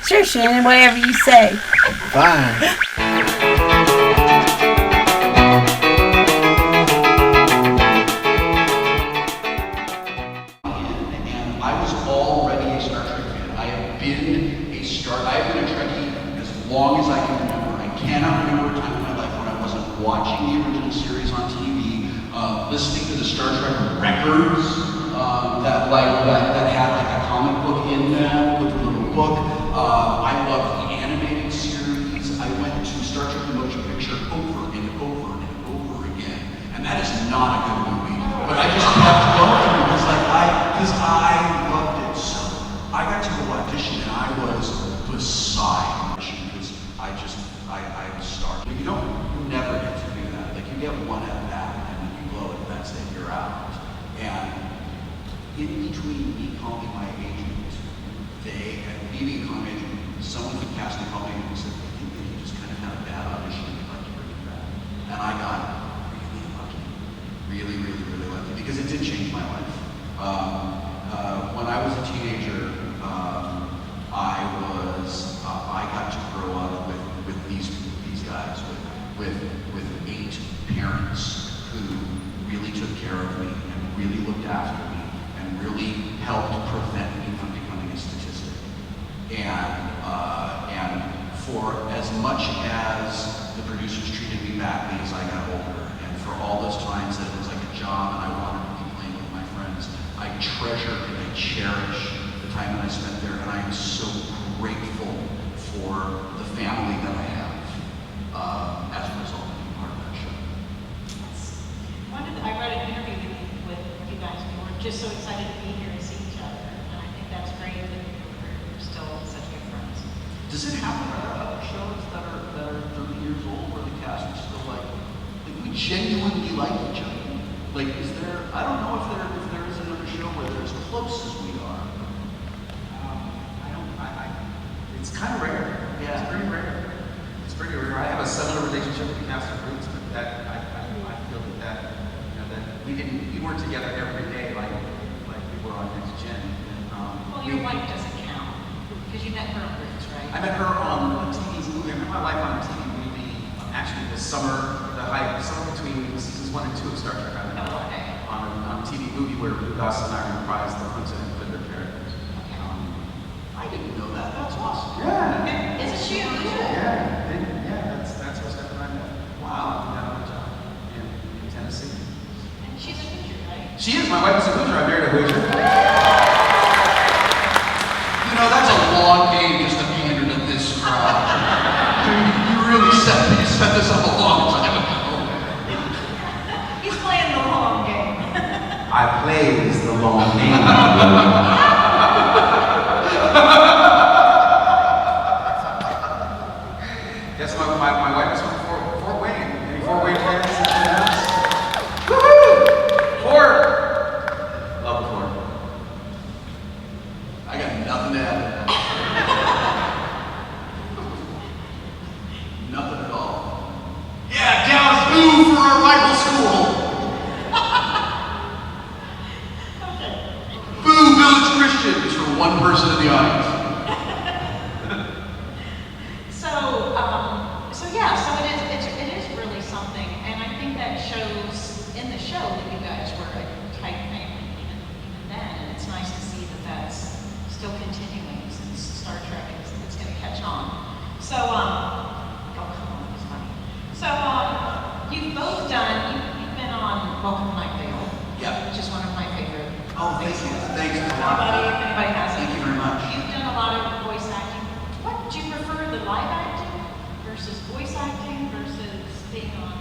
Sure, Shannon, whatever you say. Fine. Long as I can remember. I cannot remember a time in my life when I wasn't watching the original series on TV, listening to the Star Trek records that had like a comic book in them with a little book. I love the animated series. I went to Star Trek the Motion Picture over and over and over again, and that is not a good movie. But I just kept going because I loved it so. I got to go audition and I was beside. I was starved. You never get to do that. Like, you get one at bat, and then you blow it, and that's it, you're out. And in between me calling my agent, and leaving calling my agent, someone from casting called me and said, I think that you just kind of had a bad audition, and you'd like to bring it back. And I got really lucky. Really, really, really lucky, because it did change my life. When I was a teenager, I got to grow up with these guys, with 8 parents who really took care of me and really looked after me and really helped prevent me from becoming a statistic. And for as much as the producers treated me badly as I got older, and for all those times that it was like a job and I wanted to be playing with my friends, I treasure and I cherish the time that I spent there, and I am so grateful for the family that I have as a result of being part of that show. I read an interview with you guys, and you were just so excited to be here and see each other, and I think that's great that you're still such good friends. Does it happen? Are there other shows that are 30 years old where the cast is still like we genuinely like each other? Like, is there? I don't know if there is another show where they're as close as we are. It's kind of rare. Yeah, it's pretty rare. It's pretty rare. I have a similar relationship with the cast of Roots, but that I feel that we weren't together every day like we were on Next Gen. Well, your wife doesn't count because you met her on Roots, right? I met her on a TV movie. I met my wife on a TV movie. Actually, the summer between seasons 1 and 2 of Star Trek. I met her on a TV movie where Gus and I reprised the Hunter and Glitter characters. I didn't know that. That's awesome. Yeah. Isn't she a Hoosier? Yeah. That's how Steph and I met. Wow. We got on a job in Tennessee. And she's a Hoosier, right? She is. My wife is a Hoosier. I married a Hoosier. You know, that's a long game just to pander to this crowd. You really set this up a long time ago. He's playing the long game. I plays the long game. Yes, my wife is from Fort Wayne. Any Fort Wayne fans in the house? Woohoo! Fort! Love Fort. I got nothing to add. Nothing at all. Yeah, down boo for our rival school. Boo, Village Christians for one person in the audience. So it is really something, and I think that shows in the show that you guys were a tight family even then, and it's nice to see that that's still continuing since Star Trek it's going to catch on. So, oh come on, it's funny. So, you've both done. You've been on Welcome to Night Vale, Yeah. which is one of my favorite. Oh, thank you. Thanks a If lot. anybody hasn't. Thank you very much. You've done a lot of voice acting. What do you prefer, the live acting versus voice acting versus being on,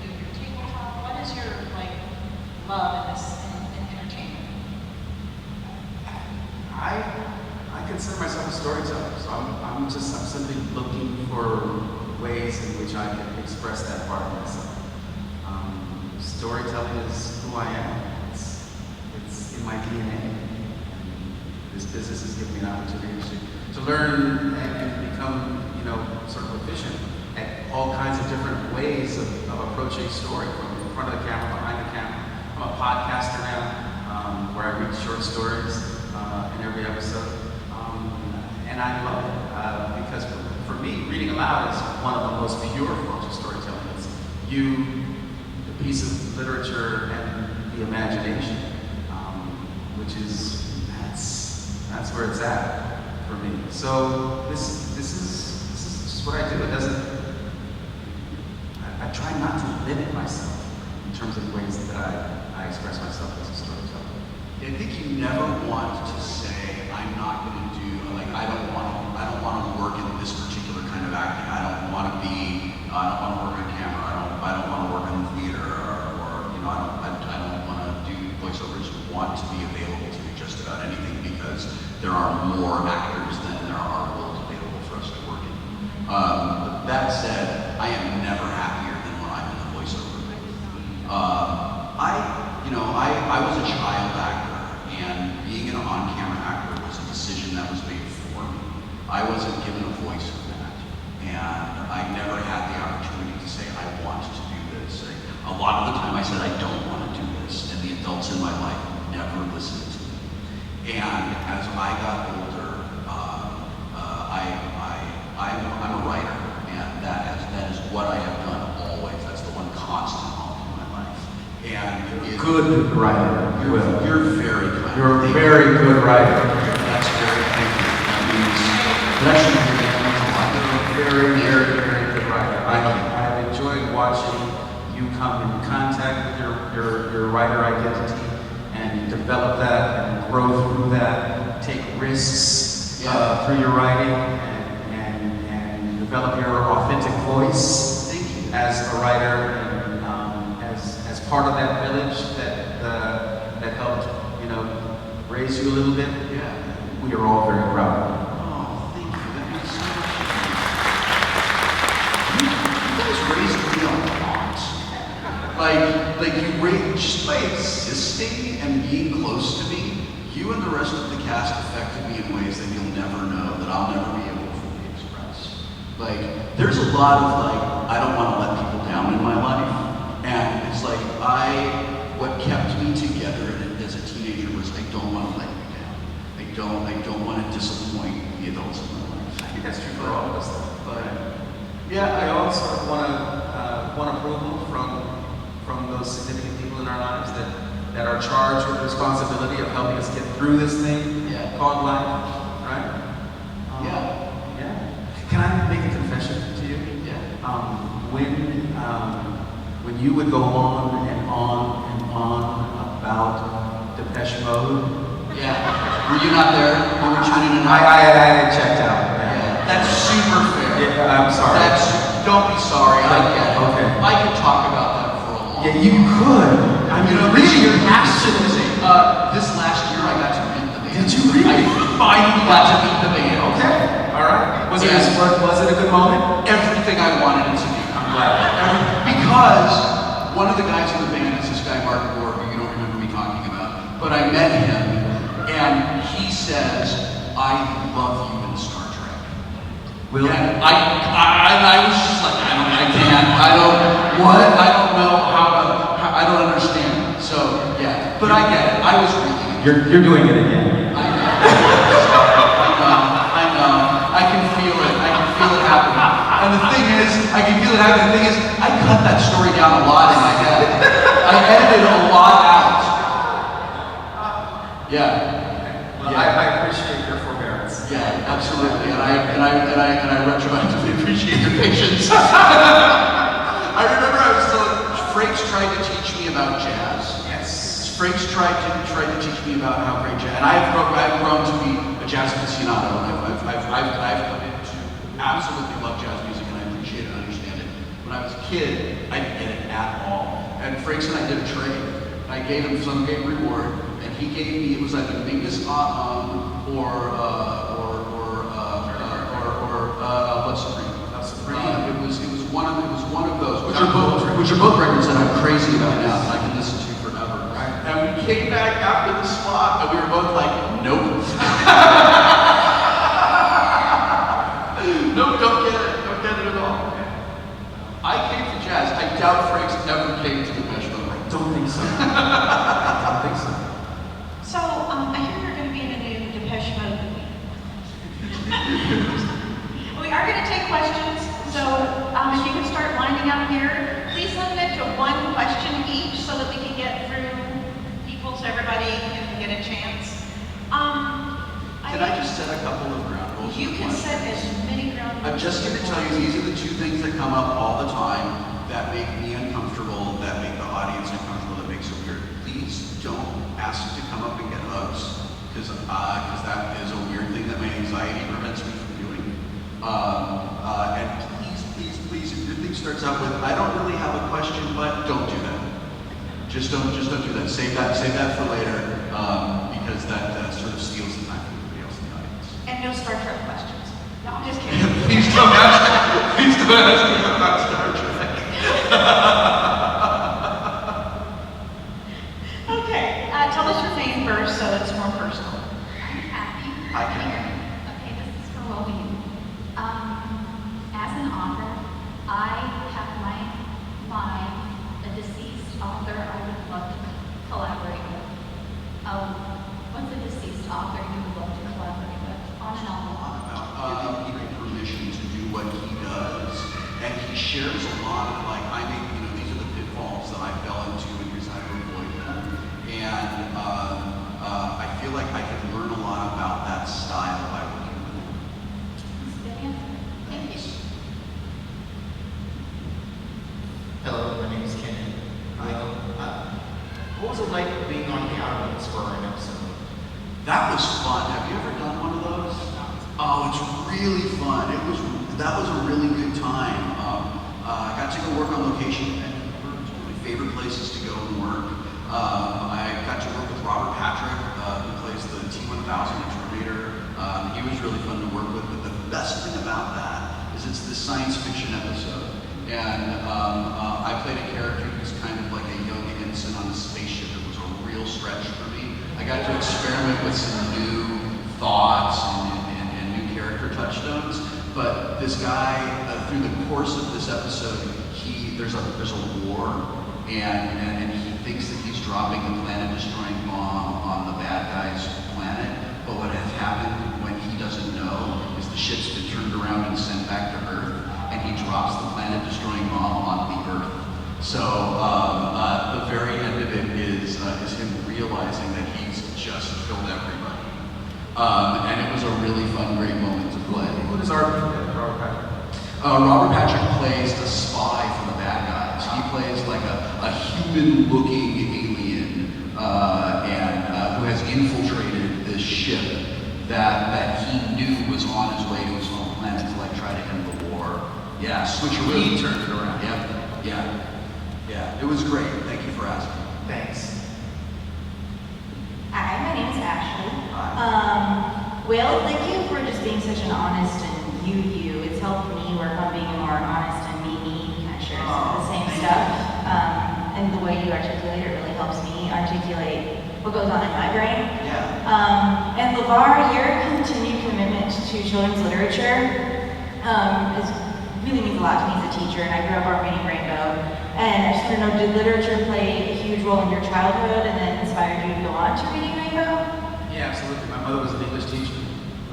doing your tabletop? What is your love in this in entertainment? I consider myself a storyteller, so I'm simply looking for ways in which I can express that part of myself. Storytelling is who I am. It's in my DNA. This business has given me an opportunity to learn and become, sort of efficient at all kinds of different ways of approaching a story, from in front of the camera, behind the camera. I'm a podcaster now, where I read short stories in every episode, and I love it. me, reading aloud is one of the most pure forms of storytelling. It's you, the piece of literature, and the imagination, which is, that's where it's at for me. So this is just what I do. It doesn't, I try not to limit myself in terms of ways that I express myself as a storyteller. I think you never want to say, I'm not going to do, like, I don't want to work in this particular kind of acting. I don't want to work on camera. I don't want to work in the theater, or you know, I don't want to do voiceovers. You want to be available to do just about anything because there are more actors than there are roles available for us to work in. But that said, I am never happier than when I'm in a voiceover. I was a child actor, and being an on-camera actor was a decision that was made for me. I wasn't given a voice for that, and I never had the opportunity to say, I want to do this. A lot of the time I said, I don't want to do this, and the adults in my life never listened to me. And as I got older, I'm a writer, and that is what I have done always. That's the one constant all through my life. And Good writer. You're very kind. You're a very good writer. That's very thank you. That means You're a very good writer. I've enjoyed watching you come in contact with your writer identity and develop that and grow through that, take risks through your writing and develop your authentic voice as a writer and as part of that village that helped, raise you a little bit. Yeah. We are all very proud of you. Oh, thank you. That means so much. You guys raised me a lot. Like you raised, just by existing and being close to me, you and the rest of the cast affected me in ways that you'll never know, that I'll never be able to fully express. Like, there's a lot of I don't want to let people down in my life. And it's like, what kept me together as a teenager was I don't want to let you down. I don't want to disappoint the adults in my life. I think that's true for all of us, though. But yeah, I also want approval from those significant people in our lives that are charged with the responsibility of helping us get through this thing called life, right? Yeah. Can I make a confession to you? Yeah. When you would go on and on and on about Depeche Mode. Yeah. Were you not there? You were tuning in? I checked out. Yeah. That's super fair. Yeah, I'm sorry. Don't be sorry. I get it. Okay. I could talk about that for a long time. Yeah, you could. I mean, really, your passion is this last year I got to meet the band. Did you really? I finally got to meet the band. Okay. All right. Was it a good moment? Everything I wanted it to be. I'm glad. Because one of the guys in the band is this guy, Mark Gore, who you don't remember me talking about, but I met him, and he says, I love you in Star Trek. Will? And I was just like, I can't, I don't know I don't understand. So, yeah, but I get it. I was really. You're doing it again. I know. I can feel it. Happening. And the thing is, I can feel it happening. The thing is, I cut that story down a lot in my head. I edited a lot out. Yeah. Well, I appreciate your forbearance. Yeah, absolutely. And I retroactively appreciate your patience. I remember Frakes tried to teach me about jazz. Yes. Frakes tried to teach me about how great jazz, and I've grown to be a jazz aficionado, and I've come into absolutely love jazz music, and I appreciate it and understand it. When I was a kid, I didn't get it at all. And Frakes and I did a trade. I gave him some big reward, and he gave me, it was like a Mingus what's Supreme? It was one of those, which are both records that I'm crazy about now that I can listen to forever. Right. And we came back after the slot, and we were both like, nope. Nope, don't get it at all. I came to jazz. I doubt Frakes ever came to the Depeche Mode. I don't think so. I don't think so. So, I hear you're going to be in a new Depeche Mode movie. We are going to take take questions. So if you could start lining up here, please limit it to one question each so that we can get through people so everybody can get a chance. Can I just set a couple of ground rules? You can set as many ground rules. I'm just going to tell you, these are the two things that come up all the time that make me uncomfortable, that make the audience uncomfortable, that makes it weird. Please don't ask to come up and get hugs, because that is a weird thing that my anxiety prevents me from doing. And please, if your thing starts out with, I don't really have a question, but don't do that. Just don't do that. Save that for later, because that sort of steals the time from everybody else in the audience. And no Star Trek questions. No, I'm just kidding. Please don't ask me about Star Trek. Okay, tell us your name first so it's more personal. I'm Kathy. Hi, Kathy. Okay, this is for well-being. As an author, I have a deceased author I would love to collaborate with. What's a deceased author you would love to collaborate with on an album? About giving people permission to do what he does, and he shares a lot of these are the pitfalls that I fell into, and here's how to avoid them. And I feel like I can learn a lot about that style by working with him. That's a good answer. Thank you. Hello, my name is Shannon. What was it like being on the audience for an episode? That was fun. Have you ever done one of those? Oh, it's really fun. That was a really good time. I got to go work on location at one of my favorite places to go and work. I got to work with Robert Patrick, who plays the T-1000 in Terminator. He was really fun to work with, but the best thing about that is it's this science fiction episode. And I played a character who's kind of like a young ensign on a spaceship. It was a real stretch for me. I got to experiment with some new thoughts and new character touchstones. But this guy, through the course of this episode, there's a war, and he thinks that he's dropping the planet-destroying bomb on the bad guy's planet. But what has happened when he doesn't know is the ship's been turned around and sent back to Earth, and he drops the planet-destroying bomb on the Earth. So the very end of it is him realizing that he's just killed everybody. And it was a really fun, great moment to play. Who does Robert Patrick? Robert Patrick plays a spy for the bad guys. He plays like a human-looking alien who has infiltrated this ship that he knew was on his way to his home planet to try to end the war. Yeah, switcheroo. He turned it around. Yeah. It was great. Thank you for asking. Thanks. Hi, my name is Ashley. Will, thank you for just being such an honest and you. It's helped me work on being a more honest and me, kind of share some of the same stuff. And the way you articulate it really helps me articulate what goes on in my brain. Yeah. And Levar, your continued commitment to children's literature really means a lot to me as a teacher, and I grew up reading Rainbow. And I just want to know, did literature play a huge role in your childhood and then inspired you to go on to reading Rainbow? Yeah, absolutely. My mother was an English teacher,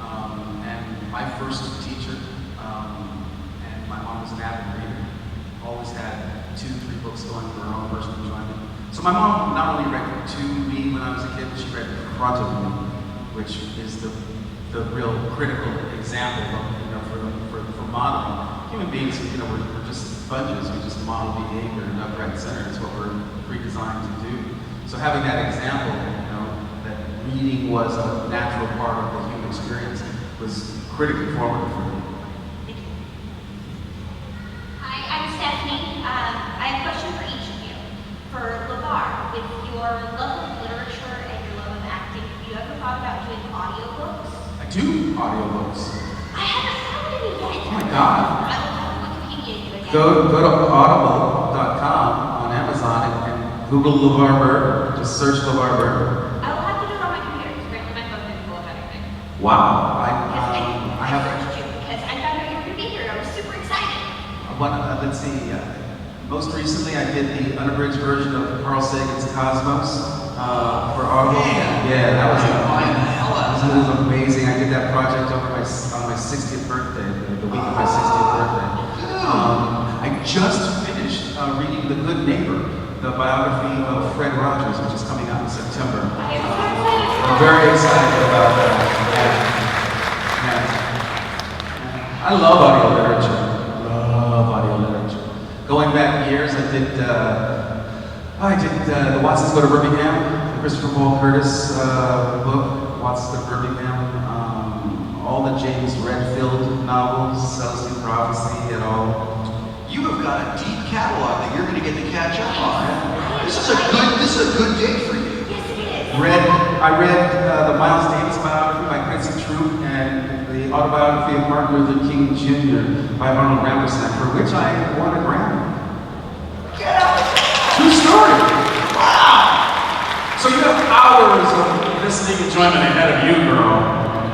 and my first teacher, and my mom was an avid reader. Always had 2-3 books going for her own personal enjoyment. So my mom not only read to me when I was a kid, but she read in front of me, which is the real critical example for modeling. Human beings, we're just sponges. We just model behavior and upright center. It's what we're pre-designed to do. So having that example, that reading was a natural part of the human experience was critically formative for me. Thank you. Hi, I'm Stephanie. I have a question for each of you. For Levar, with your love of literature and your love of acting, have you ever thought about doing audiobooks? I do audiobooks. I haven't found any yet. Oh my God. I will have Wikipedia you again. Go to audible.com on Amazon and Google Levar Burton. Just search Levar Burton. I will have to do it on my computer because apparently my phone didn't pull up anything. Wow. I have. searched you because I found out you were going to be here. I was super excited. Let's see. Most recently, I did the unabridged version of Carl Sagan's Cosmos for Audible. Yeah, that was amazing. I did that project on my 60th birthday, the week of my 60th just finished reading The Good Neighbor, the biography of Fred Rogers, which is coming out in September. I'm very excited about that. I love audio literature. Love audio literature. Going back years, I did The Watsons Go to Birmingham, the Christopher Paul Curtis book, Watsons Go to Birmingham. All the James Redfield novels, Celestine Prophecy, and all. You have got a deep catalog that you're going to get to catch up on. This is a good day for you. Yes, it is. I read the Miles Davis biography by Quincy Troop and the autobiography of Martin Luther King Jr. by Arnold Rampersad, for which I won a Grammy. Get out! True story. Wow. So you have hours of listening enjoyment ahead of you, girl.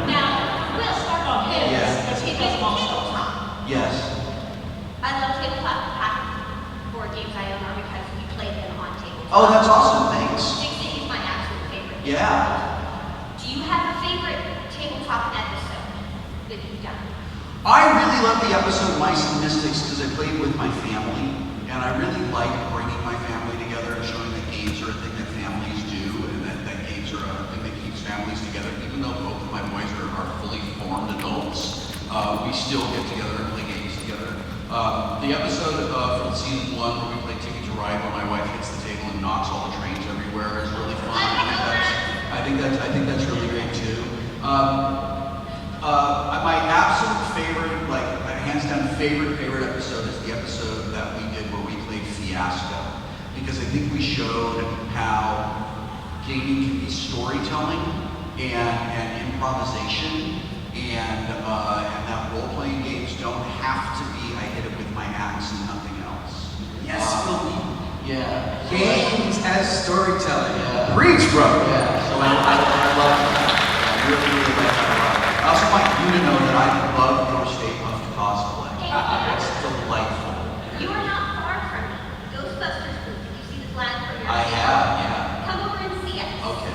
Now, we'll start on his, Yeah. because he does tabletop. Yes. I love tabletop board games I own are because we play them on tabletop. Oh, that's awesome. Thanks. Big City is my absolute favorite. Yeah. Do you have a favorite tabletop episode that you've done? I really love the episode of Mice and Mystics because I played with my family, and I really like bringing my family together and showing that games are a thing that families do, and that games are a thing that keeps families together. Even though both of my boys are fully formed adults, we still get together and play games together. The episode from season 1 where we play Ticket to Ride, where my wife hits the table and knocks all the trains everywhere, is really fun. I think that's really great too. My absolute favorite, like hands down favorite episode is the episode that we did where we played Fiasco, because I think we showed how gaming can be storytelling and improvisation, and that role-playing games don't have to be I hit it with my axe and nothing else. Yes, Philippe. Yeah. Games as storytelling. Yeah. Preach, brother. Yeah, so I love that. I really like that a lot. I also want you to know that I love your Stay Puft cosplay. It's delightful. You are not far from me. Ghostbusters booth. Did you see the flag for your I have, yeah. Come over and see us. Okay.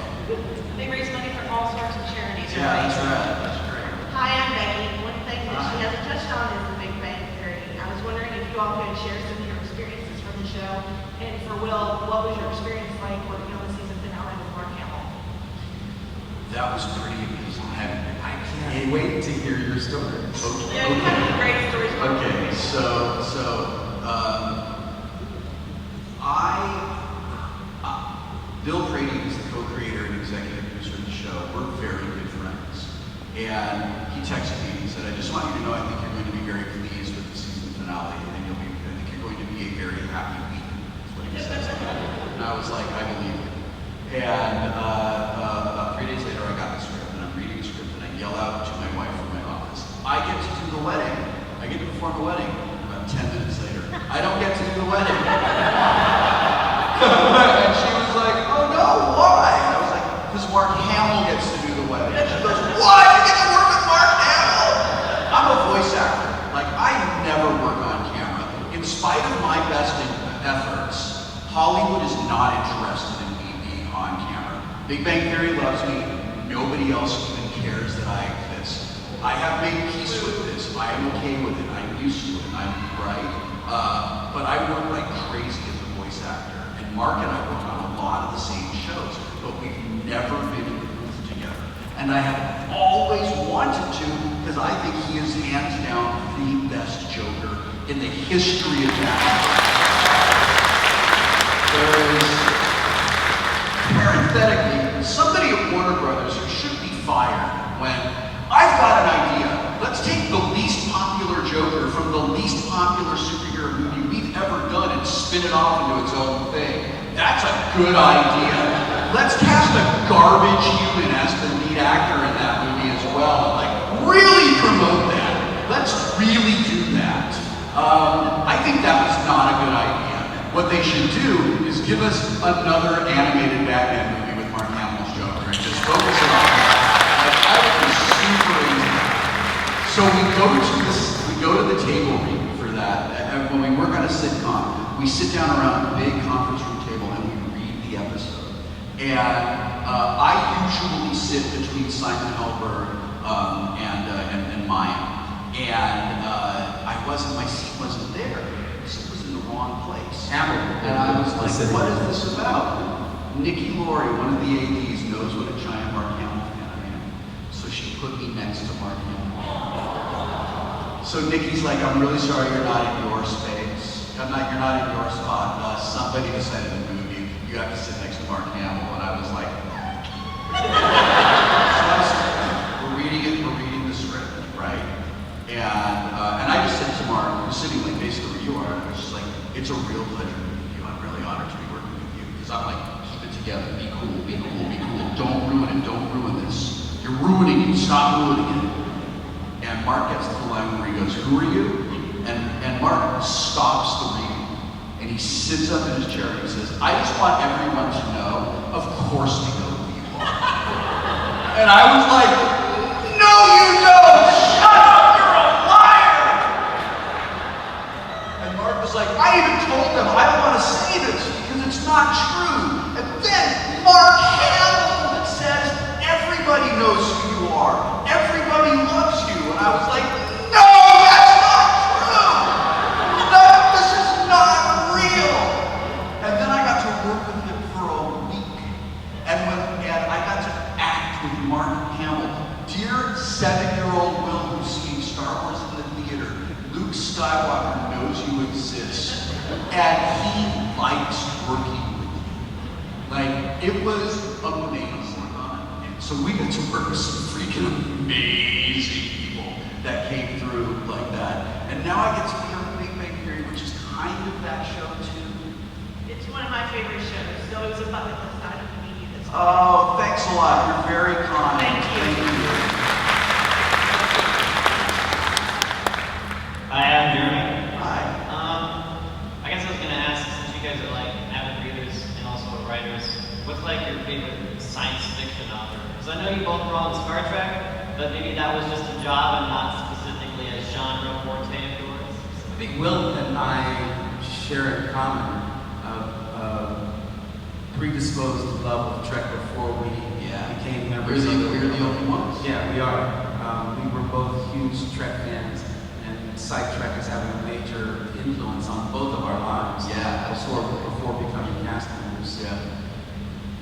They raise money for all sorts of charities. Yeah, that's right. That's great. Hi, I'm Becky. One thing that she hasn't touched on is the Big Bang Theory. I was wondering if you all could share some of your experiences from the show. And for Will, what was your experience like working on the season finale with Mark Hamill? That was pretty amazing. I can't wait to hear your story. Yeah, you have great stories. Okay, so Bill Brady is the co-creator and executive producer of the show. We're very good friends. And he texted me and said, I just want you to know I think you're going to be very pleased with the season finale, and I think you're going to be a very happy Wheaton. That's what he said. And I was like, I believe it. And about 3 days later, I got the script, and I'm reading the script, and I yell out to my wife from my office, I get to do the wedding. I get to perform the wedding. About 10 minutes later, I don't get to do the wedding. And she was like, oh no, why? And I was like, because Mark Hamill gets to do the wedding. And she goes, what? You get to work with Mark Hamill? I'm a voice actor. Like, I never work on camera. In spite of my best efforts, Hollywood is not interested in me being on camera. Big Bang Theory loves me. Nobody else even cares that I exist. I have made peace with this. I am okay with it. I'm used to it. I'm right. But I work like crazy as a voice actor. And Mark and I work on a lot of the same shows, but we've never been in the booth together. And I have always wanted to, because I think he is hands down the best Joker in the history of Batman. Parenthetically, somebody at Warner Brothers who should be fired when I've got an idea. Let's take the least popular Joker from the least popular superhero movie we've ever done and spin it off into its own thing. That's a good idea. Let's cast a garbage human as the lead actor in that movie as well. Like, really promote that. Let's really do that. I think that was not a good idea. What they should do is give us another animated Batman movie with Mark Hamill's Joker and just focus it on that. Like, I would be super into that. So we go to the table read for that. And when we work on a sitcom, we sit down around a big conference room table and we read the episode. And I usually sit between Simon Helberg and Maya. And my seat wasn't there. bricks. It was in the wrong place. Hamill. And I was like, what is this about? Nikki Laurie, one of the ADs, knows what a giant Mark Hamill fan I am. So she put me next to Mark Hamill. So Nikki's like, I'm really sorry you're not in your space. You're not in your spot. Somebody decided to move you. You have to sit next to Mark Hamill. And I was like, we're reading the script, right? And I just said to Mark, who's sitting like basically where you are, and I was just like, it's a real pleasure to meet you. I'm really honored to be working with you. Because I'm like, keep it together, be cool, be cool, be cool. Don't ruin it, don't ruin this. You're ruining it, stop ruining it. And Mark gets to the line where he goes, who are you? And Mark stops the reading. And he sits up in his chair and he says, I just want everyone to know, of course we know who you are. And I was like, no you don't! Shut up, you're a liar! And Mark was like, I even told them I don't want to say this because it's not true. And then Mark Hamill says, everybody knows who you are. Everybody loves you. And I was like, no, that's not true! No, this is not real! And then I got to work with him for a week. And I got to act with Mark Hamill. Dear 7-year-old Will who's seeing Star Wars in the theater, Luke Skywalker knows you exist. And he likes working with you. Like, it was amazing. So we got to work with some freaking amazing people that came through like that. And now I get to be on Big Bang Theory, which is kind of that show too. It's one of my favorite shows, so it was a bucket list item to meet you this week. Oh, thanks a lot. You're very kind. Thank you. Hi, I'm Jeremy. Hi. I guess I was gonna ask, since you guys are like avid readers and also writers, what's like your favorite science fiction author? Because I know you both were on Star Trek, but maybe that was just a job and not specifically a genre forte of yours. I think Will and I share in common a predisposed love of Trek before we became members of the... We're the only ones. Yeah, we are. We were both huge Trek fans, and Psych Trek is having a major influence on both of our lives. Yeah, Before becoming cast members.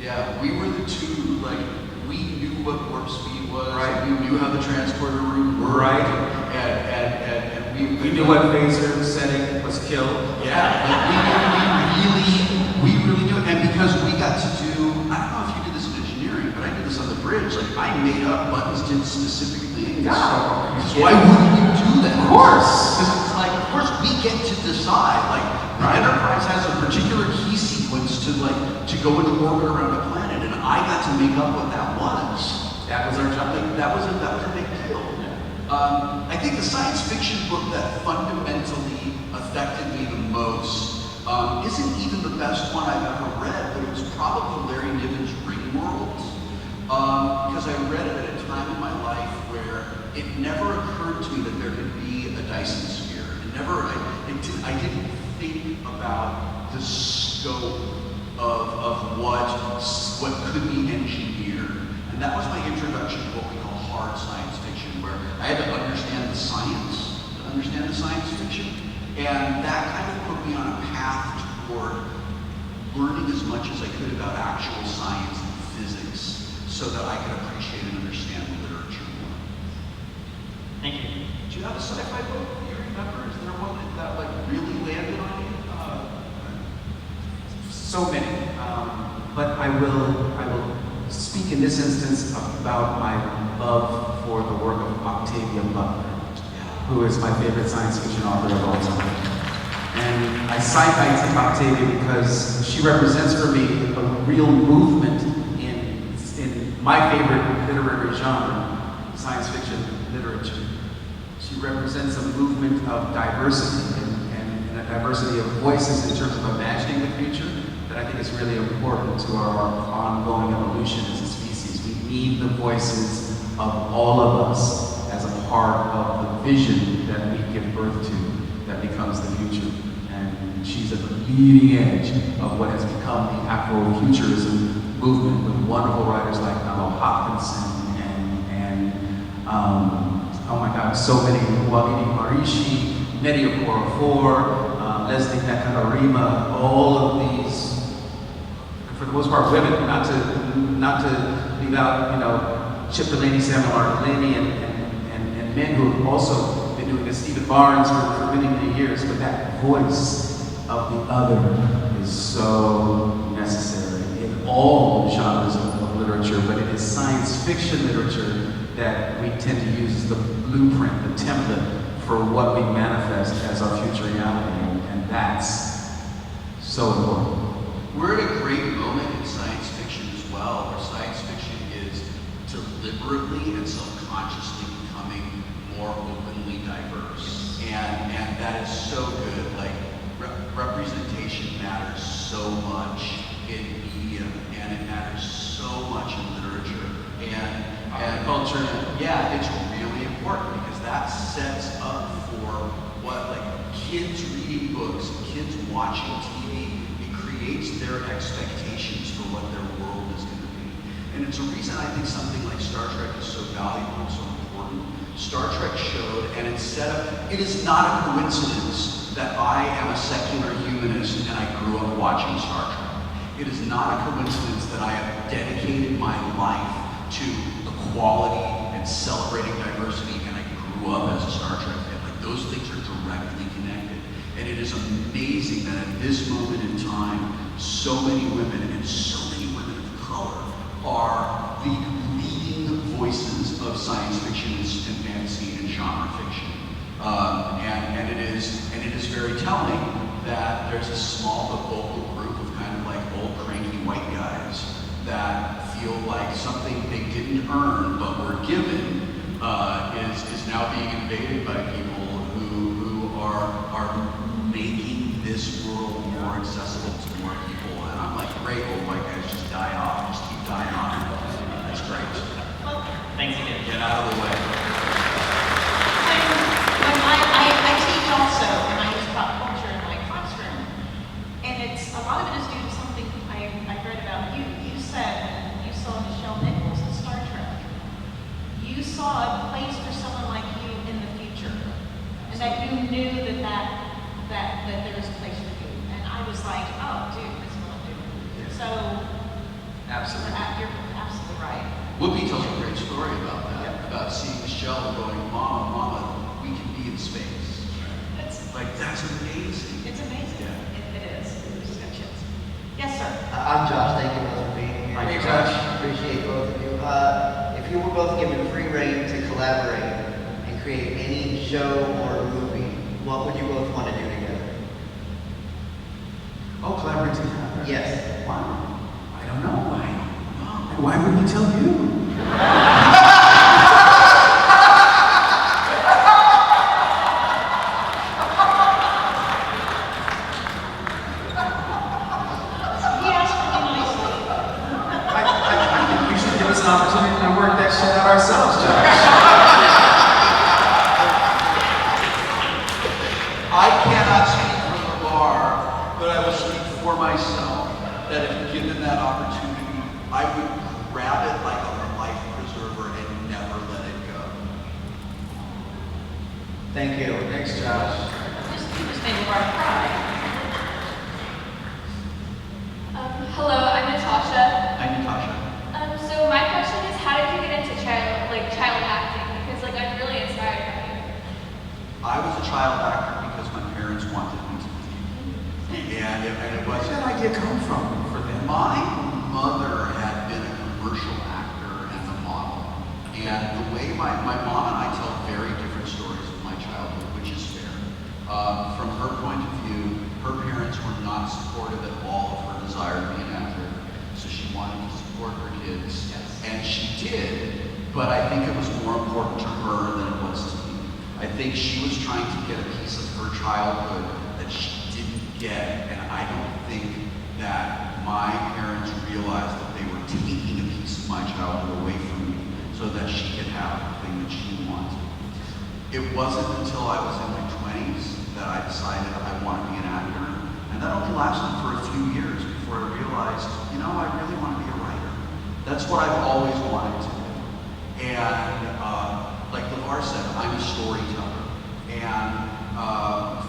Yeah, we were the two, like, we knew what warp speed was. Right. We knew how the transporter room worked. Right. And We knew what phaser setting was killed. Yeah, we really knew it. And because we got to do, I don't know if you did this in engineering, but I did this on the bridge. Like, I made up buttons did specific things. Yeah. So why wouldn't we do that? Of course. Because it's like, of course, we get to decide. Like, the Enterprise has a particular key sequence to go into orbit around a planet, and I got to make up what that was. That was our job. Like, that was a big deal. I think the science fiction book that fundamentally affected me the most isn't even the best one I've ever read, but it was probably Larry Niven's Ringworld. Because I read it at a time in my life where it never occurred to me that there could be a Dyson sphere. I didn't think about the scope of what could be engineered. And that was my introduction to what we call hard science fiction, where I had to understand the science to understand the science fiction. And that kind of put me on a path toward learning as much as I could about actual science and physics so that I could appreciate and understand the literature more. Thank you. Do you have a sci-fi book that you remember? Is there one that like really landed on you? So many. But I will speak in this instance about my love for the work of Octavia Butler, who is my favorite science fiction author of all time. And I take Octavia because she represents for me a real movement in my favorite literary genre, science fiction literature. She represents a movement of diversity and a diversity of voices in terms of imagining the future that I think is really important to our ongoing evolution as a species. We need the voices of all of us as a part of the vision that we give birth to that becomes the future. And she's at the leading edge of what has become the Afrofuturism movement with wonderful writers like Noah Hopkinson and oh my God, so many, Wagini Marishi, Mehdi Okorafor, Leslie Nakarima, all of these, for the most part, women, not to leave out, Chip Delaney, Samuel R. Delaney, and men who have also been doing this, Stephen Barnes for many, many years, but that voice of the other is so necessary in all genres of literature, but it is science fiction literature that we tend to use as the blueprint, the template for what we manifest as our future reality, and that's so important. We're at a great moment in science fiction as well, where science fiction is deliberately and subconsciously becoming more openly diverse. And that is so good. Like, representation matters so much in media, and it matters so much in literature. And culture, yeah, it's really important because that sets up for what, like, kids reading books, kids watching TV, it creates their expectations for what their world is going to be. And it's a reason I think something like Star Trek is so valuable and so important. Star Trek showed, and it set up, it is not a coincidence that I am a secular humanist and I grew up watching Star Trek. It is not a coincidence that I have dedicated my life to equality and celebrating diversity, and I grew up as a Star Trek fan. Like, those things are directly connected. And it is amazing that at this moment in time, so many women and so many women of color are the leading voices of science fiction and fantasy and genre fiction. And it is very telling that there's a small but vocal group of kind of like old cranky white guys that feel like something they didn't earn but were given is now being invaded by people who are making this world more accessible to more people. And I'm like, great, old white guys, just die off, just keep dying off. That's great. Well, Thanks again. Get out of the way. I teach also, and I use pop culture in my classroom, and it's a lot of it is due to something I read about you. You said when you saw Michelle Nichols in Star Trek, you saw a place for someone like you in the future, and that you knew that there was a place for you. And I was like, oh, dude, that's what I'm doing. So, Absolutely. you're absolutely right. Whoopi tells a great story about that, about seeing Michelle and going, Mama, we can be in space. That's amazing. It's amazing. Yeah. It is. It's just got chills. Yes, sir. I'm Josh, thank you both for being here. Thank you, Josh. Appreciate both of you. If you were both given free reign to collaborate and create any show or movie, what would you both want to do together? Oh, collaborate together. Yes. Wow. I don't know. Why would he tell you? He asked for me nicely. I think we should give us an opportunity to work that shit out ourselves, Josh. I cannot speak for Levar, but I will speak for myself that if given that opportunity, I would grab it like a life preserver and never let it go. Thank you. Thanks, Josh. You just made Laura cry. Hello, I'm Natasha. Hi, Natasha. So my question is, how did you get into child acting? Because I'm really inspired by you. I was a child actor because my parents wanted me to be. And it Where was did that idea come from for them? my mother had been a commercial actor and a model. And the way my mom and I tell very different stories of my childhood, which is fair. From her point of view, her parents were not supportive at all of her desire to be an actor. So she wanted to support her kids. And she did, but I think it was more important to her than it was to me. I think she was trying to get a piece of her childhood that she didn't get, and I don't think that my parents realized that they were taking a piece of my childhood away from me so that she could have the thing that she wanted. It wasn't until I was in my 20s that I decided I want to be an actor, and that only lasted for a few years before I realized, I really want to be a writer. That's what I've always wanted to do. And like Levar said, I'm a storyteller. And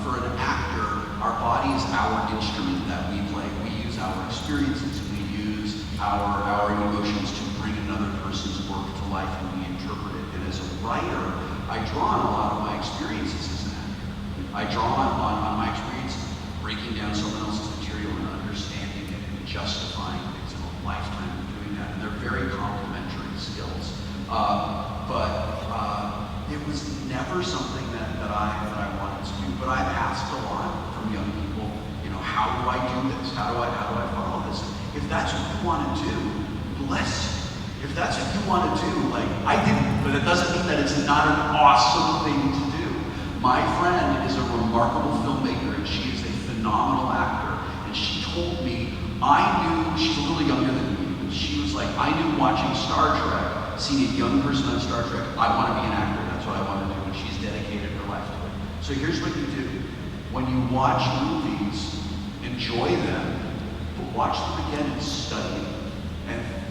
for an actor, our body body is our instrument that we play. We use our experiences, we use our emotions to bring another person's work to life, and we interpret it. And as a writer, I draw on a lot of my experiences as an actor. I draw on my experience breaking down someone else's material and understanding it and justifying things in a lifetime of doing that. And they're very complementary skills. It was never something that I wanted to do. But I've asked a lot from young people, how do I do this? How do I follow this? If that's what you want to do, bless you. If that's what you want to do, like I didn't, but it doesn't mean that it's not an awesome thing to do. My friend is a remarkable filmmaker, and she is a phenomenal actor. And she told me, she's a little younger than me, but she was like, I knew watching Star Trek, seeing a young person on Star Trek, I want to be an actor. That's what I want to do, and she's dedicated her life to it. So here's what you do. When you watch movies, enjoy them, but watch them again and study them.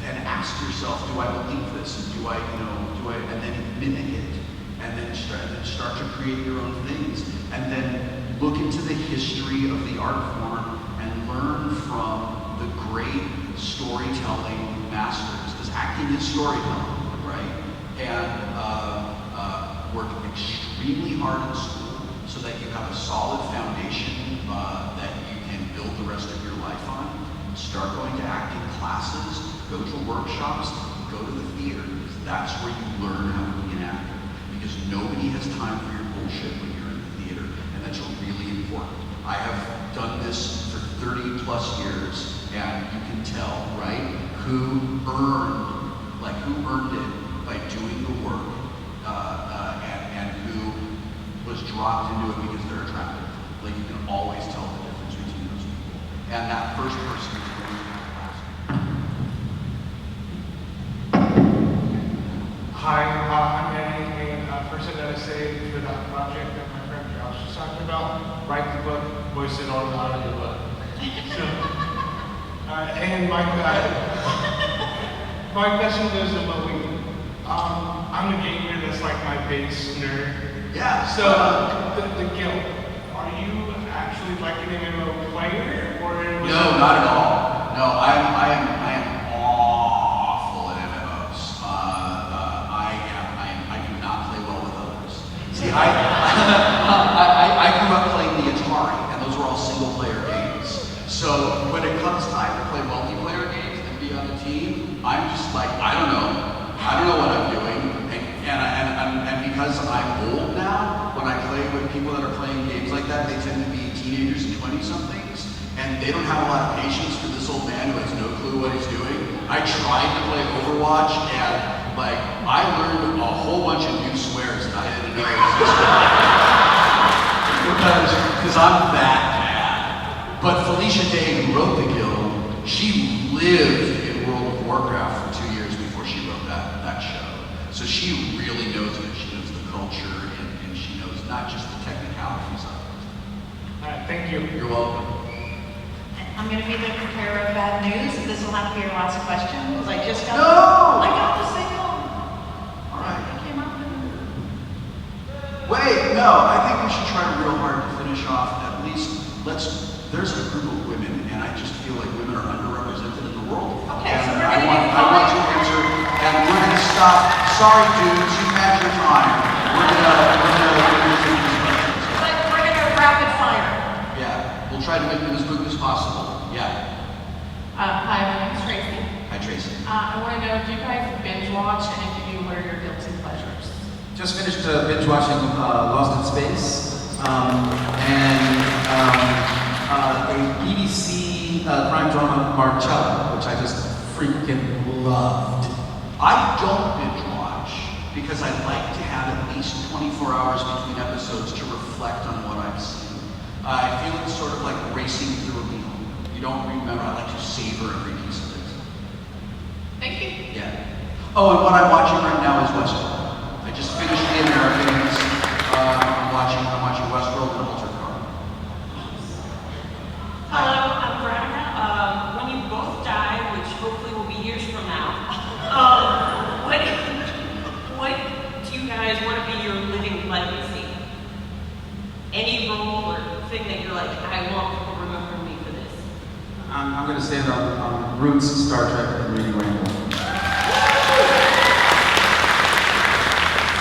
And ask yourself, do I believe this? And and then mimic it. And then start to create your own things. And then look into the history of the art form and learn from the great storytelling masters. Because acting is storytelling, right? And work extremely hard in school so that you have a solid foundation that you can build the rest of your life on. Start going to acting classes, go to workshops, go to the theater. That's where you learn how to be an actor. Because nobody has time for your bullshit when you're in the theater, and that's really important. I have done this for 30 plus years, and you can tell, right, who earned it by doing the work, and who was dropped into it because they're attractive. Like, you can always tell the difference between those people. And that first person is going to have class. Hi, I'm Andy, and first I gotta say for that project that my friend Josh was talking about, write the book, voice it all out of your book. So, and my question goes to Wheaton. I'm a gamer that's like my base nerd. Yeah. So the guild, are you actually like an MMO player, or No, not at all. No, I am awful at MMOs. I do not play well with others. See, I grew up playing the Atari, and those were all single-player games. So when it comes time to play multiplayer games and be on the team, I'm just like, I don't know what I'm doing. And because I'm old now, when I play with people that are playing games like that, they tend to be teenagers and 20-somethings, and they don't have a lot of patience for this old man who has no clue what he's doing. I tried to play Overwatch, and I learned a whole bunch of new swears that I didn't know existed. Because I'm that bad. But Felicia Day, who wrote the guild, she lived in World of Warcraft for 2 years before she wrote that show. So she really knows it. She knows the culture, and she knows not just the technicalities of it. All right, thank you. You're welcome. I'm going to be the bearer of bad news. This will have to be your last question, because I just got No! I got the signal. All right. I came up with Wait, no, I think we should try real hard to finish off. At least, there's a group of women, and I just feel like women are underrepresented in the world. Okay, and so we're I gonna want to answer, and we're going to stop. Sorry, dudes, you've had your time. We're going to take these questions. But we're going to rapid fire. Yeah, we'll try to make them as quick as possible. Yeah. Hi, my name's Tracy. Hi, Tracy. I want to know, do you guys binge watch, and if you do, what are your guilty pleasures? Just finished binge watching Lost in Space, and a BBC crime drama, Marcella, which I just freaking loved. I don't binge watch because I like to have at least 24 hours between episodes to reflect on what I've seen. I feel it's sort of like racing through a meal. You don't remember. I like to savor every piece of it. Thank you. Yeah. Oh, and what I'm watching right now is Westworld. I just finished The Americans. I'm watching Westworld and Altered Carbon. Hello, I'm Veronica. When you both die, which hopefully will be years from now, what do you guys want to be your living legacy? Any role or thing that you're like, I want I'm going to stand on Roots, Star Trek, and Reading Rainbow.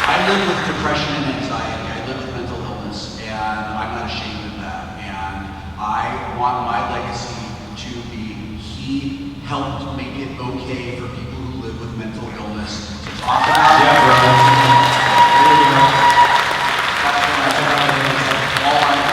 I live with depression and anxiety. I live with mental illness, and I'm not ashamed of that. And I want my legacy to be he helped make it okay for people who live with mental illness to talk about it. Yeah, bro. There you go. All I know.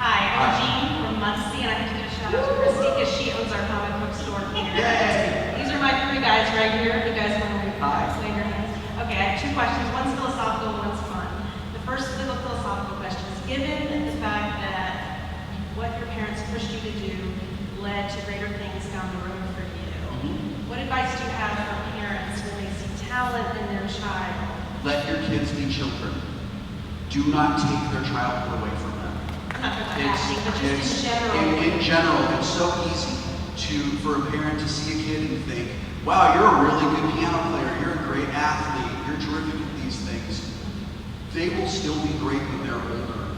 Hi, I'm Jean from Muncie, and I have to give a shout out to Christy because she owns our comic book store here. Yay! These are my three guys right here. If you guys want to read, Hi. wave your hands. Okay, I have two questions. One's philosophical, one's fun. The first philosophical question is, given the fact that what your parents pushed you to do led to greater things down the road for you, what advice do you have for parents when they see talent in their child? Let your kids be children. Do not take their childhood away from them. I'm not talking about acting, but just in general. In general, it's so easy for a parent to see a kid and think, wow, you're a really good piano player, you're a great athlete, you're terrific at these things. They will still be great when they're older.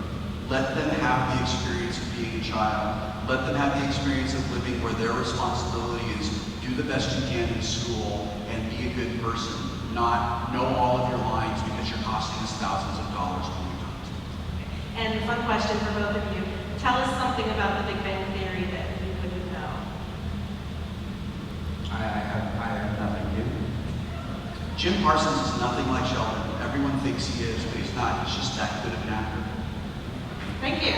Let them have the experience of being a child. Let them have the experience of living where their responsibility is do the best you can in school and be a good person, not know all of your lines because you're costing us thousands of dollars when you don't. And a fun question for both of you. Tell us something about the Big Bang Theory that you wouldn't know. I have nothing new. Jim Parsons is nothing like Sheldon. Everyone thinks he is, but he's not. He's just that good of an actor. Thank you.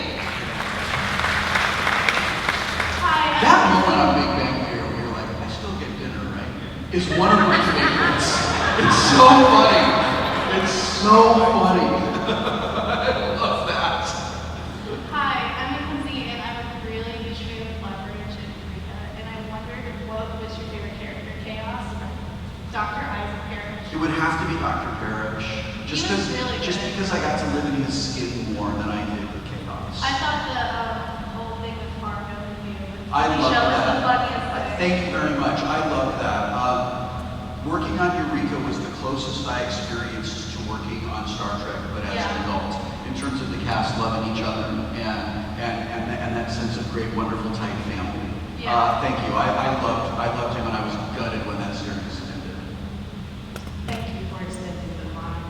Hi. That moment on Big Bang Theory where you're like, I still get dinner, right? Is one of my favorites. It's so funny. It's so funny. I love that. Hi, I'm Mackenzie, and I'm a really huge fan of Levar and Rita, and I wondered what was your favorite character, Chaos or Dr. Isaac Parrish? It would have to be Dr. Parrish. Just He was really just good. because I got to live in his skin more than I did with Chaos. I thought the whole thing with Fargo and you, I love show was that. the funniest thing. Thank you very much. I love that. Working on Eureka was the closest I experienced to working on Star Trek, but as an adult, in terms of the cast loving each other and that sense of great, wonderful, tight family. Yeah. Thank you. I loved him, and I was gutted when that series ended. Thank you for extending the line.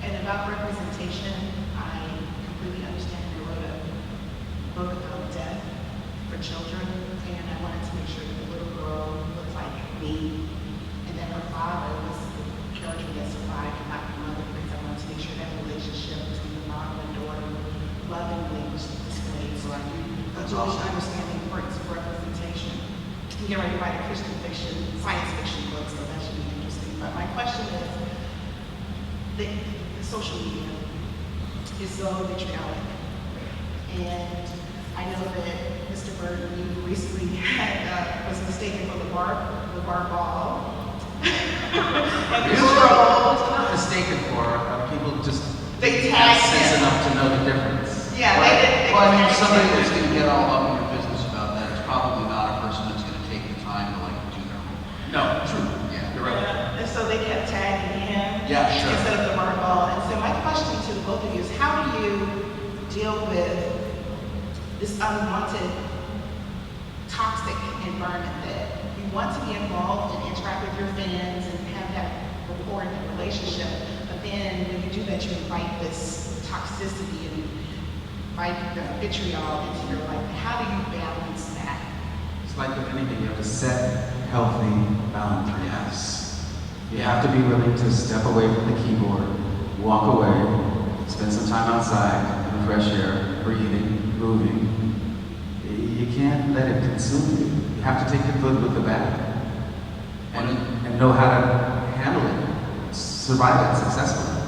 And about representation, I completely understand you wrote a book about death for children, and I wanted to make sure that the little girl looked like me, and that her father was the character that survived, not the mother, because I wanted to make sure that relationship between the mom and daughter lovingly was displayed. So I do That's really awesome. understand the importance of representation. I'm getting ready to write a Christian fiction, science fiction book, so that should be interesting. But my question is, the social media is so vitriolic. And I know that Mr. Burton, you recently was mistaken for Levar ball. And It's not mistaken for. People just They have tag sense him. enough to know the difference. Yeah, they did. Well, I mean, if somebody that's going to get all up in your business about that, it's probably not a person that's going to take the time to do their homework. No, true. Yeah. You're right. And so they kept tagging him Yeah, sure. instead of the Levar ball. And so my question to the both of you is, how do you deal with this unwanted, toxic environment that you want to be involved and interact with your fans and have that rapport and relationship, but then when you do that, you invite this toxicity and invite the vitriol into your life. How do you balance that? It's like with anything, you have to set healthy boundaries. Yes. You have to be willing to step away from the keyboard, walk away, spend some time outside in the fresh air, breathing, moving. You can't let it consume you. You have to take the good with the bad and know how to handle it, survive it successfully.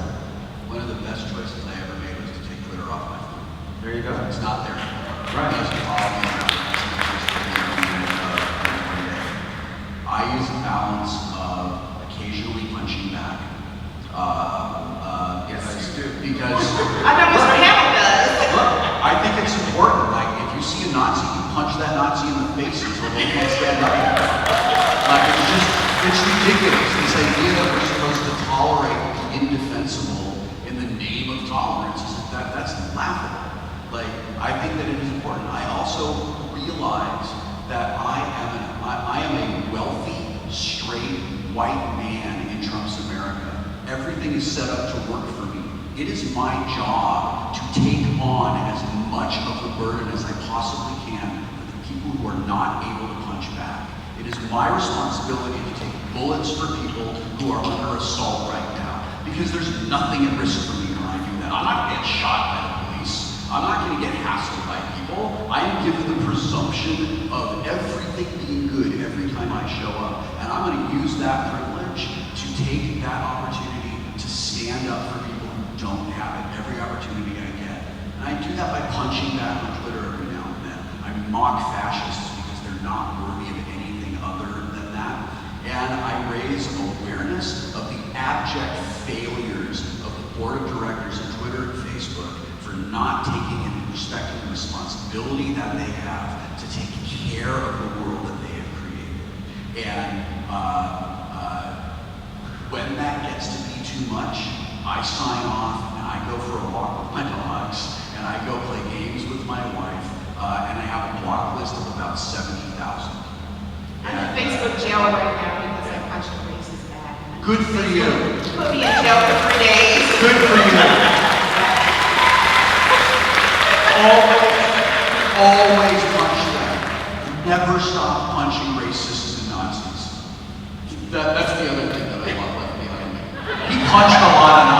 One of the best choices I ever made was to take glitter off my phone. There you go. It's not there anymore. Right. It doesn't follow me around. I use a balance of occasionally punching back. Yes, you do. Because I know Mr. Hamill does. look, I think it's important. Like, if you see a Nazi, you punch that Nazi in the face until they can't stand up. Like, it's ridiculous. This idea that we're supposed to tolerate the indefensible in the name of tolerance, that's laughable. Like, I think that it is important. I also realize that I am a wealthy, straight, white man in Trump's America. Everything is set up to work for me. It is my job to take on as much of the burden as I possibly can for the people who are not able to punch back. It is my responsibility to take bullets for people who are under assault right now, because there's nothing at risk for me when I do that. I'm not going to get shot by the police. I'm not going to get hassled by people. I am given the presumption of everything being good every time I show up, and I'm going to use that privilege to take that opportunity to stand up for people who don't have it every opportunity I get. And I do that by punching back on Twitter every now and then. I mock fascists because they're not worthy of anything other than that. And I raise awareness of the abject failures of the board of directors of Twitter and Facebook for not taking and respecting the responsibility that they have to take care of the world that they have created. And when that gets to be too much, I sign off and I go for a walk with my dogs and I go play games with my wife and I have a block list of about 70,000. I'm in Facebook jail right now because I punched a racist back. Good for you. Put me in jail for 3 days. Good for you. Always punch them. Never stop punching racists and Nazis. That's the other thing that I love behind me. He punched a lot of